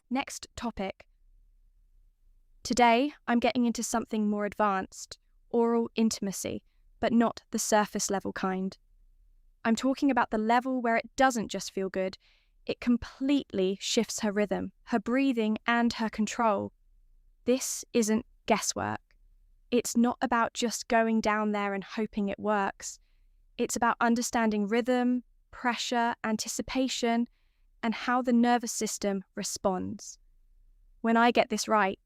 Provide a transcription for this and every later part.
Next topic. Today, I'm getting into something more advanced, oral intimacy, but not the surface level kind. I'm talking about the level where it doesn't just feel good, it completely shifts her rhythm, her breathing, and her control. This isn't guesswork. It's not about just going down there and hoping it works. It's about understanding rhythm, pressure, anticipation, and how the nervous system responds. When I get this right,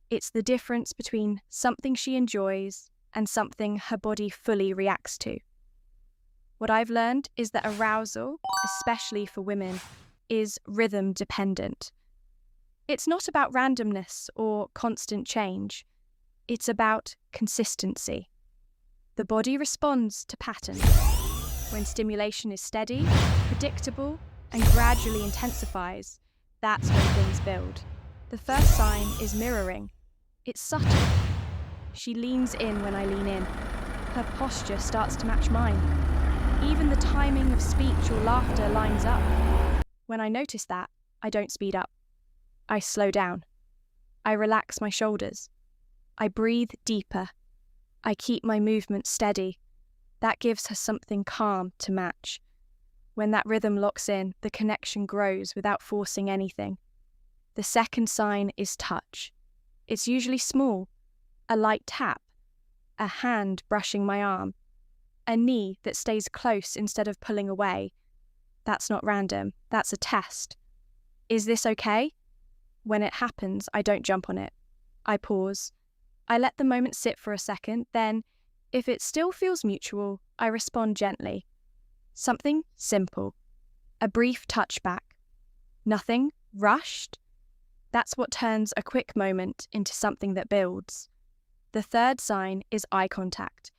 it's the difference between something she enjoys and something her body fully reacts to. What I've learned is that arousal, especially for women, is rhythm dependent. It's not about randomness or constant change. It's about consistency. The body responds to patterns. When stimulation is steady, predictable, and gradually intensifies, that's when things build. The first sign is mirroring. It's subtle. She leans in when I lean in. Her posture starts to match mine. Even the timing of speech or laughter lines up. When I notice that, I don't speed up. I slow down. I relax my shoulders. I breathe deeper. I keep my movement steady. That gives her something calm to match. When that rhythm locks in, the connection grows without forcing anything. The second sign is touch. It's usually small. A light tap. A hand brushing my arm. A knee that stays close instead of pulling away. That's not random. That's a test. Is this okay? When it happens, I don't jump on it. I pause. I let the moment sit for a second, then, if it still feels mutual, I respond gently. Something simple. A brief touchback. Nothing rushed. That's what turns a quick moment into something that builds. The third sign is eye contact.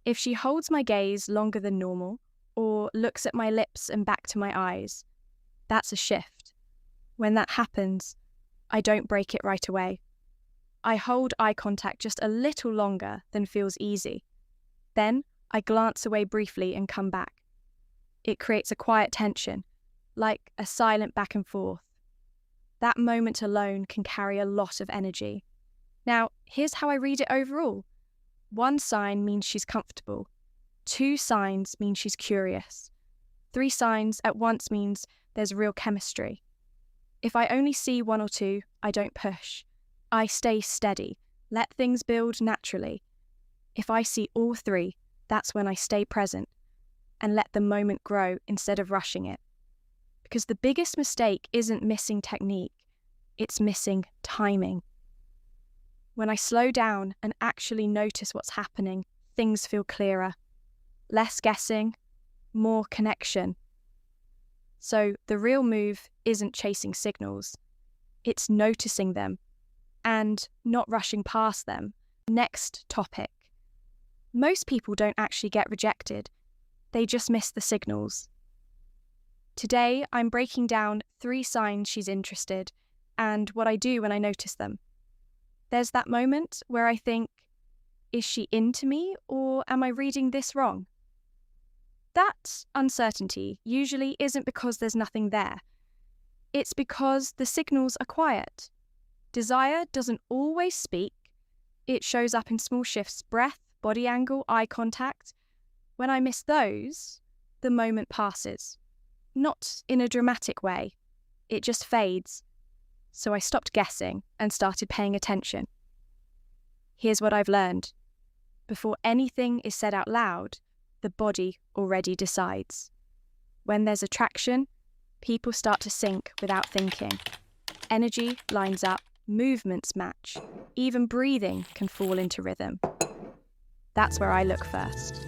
If she holds my gaze longer than normal, or looks at my lips and back to my eyes, that's a shift. When that happens, I don't break it right away. I hold eye contact just a little longer than feels easy. Then I glance away briefly and come back. It creates a quiet tension, like a silent back and forth. That moment alone can carry a lot of energy. Now, here's how I read it overall. 1 sign means she's comfortable. 2 signs mean she's curious. 3 signs at once means there's real chemistry. If I only see 1 or 2, I don't push. I stay steady, let things build naturally. If I see all 3, that's when I stay present and let the moment grow instead of rushing it. Because the biggest mistake isn't missing technique, it's missing timing. When I slow down and actually notice what's happening, things feel clearer. Less guessing, more connection. So the real move isn't chasing signals, it's noticing them and not rushing past them. Next topic. Most people don't actually get rejected, they just miss the signals. Today, I'm breaking down 3 signs she's interested and what I do when I notice them. There's that moment where I think, is she into me or am I reading this wrong? That uncertainty usually isn't because there's nothing there. It's because the signals are quiet. Desire doesn't always speak. It shows up in small shifts: breath, body angle, eye contact. When I miss those, the moment passes. Not in a dramatic way. It just fades. So I stopped guessing and started paying attention. Here's what I've learned. Before anything is said out loud, the body already decides. When there's attraction, people start to sync without thinking. Energy lines up, movements match. Even breathing can fall into rhythm. That's where I look first.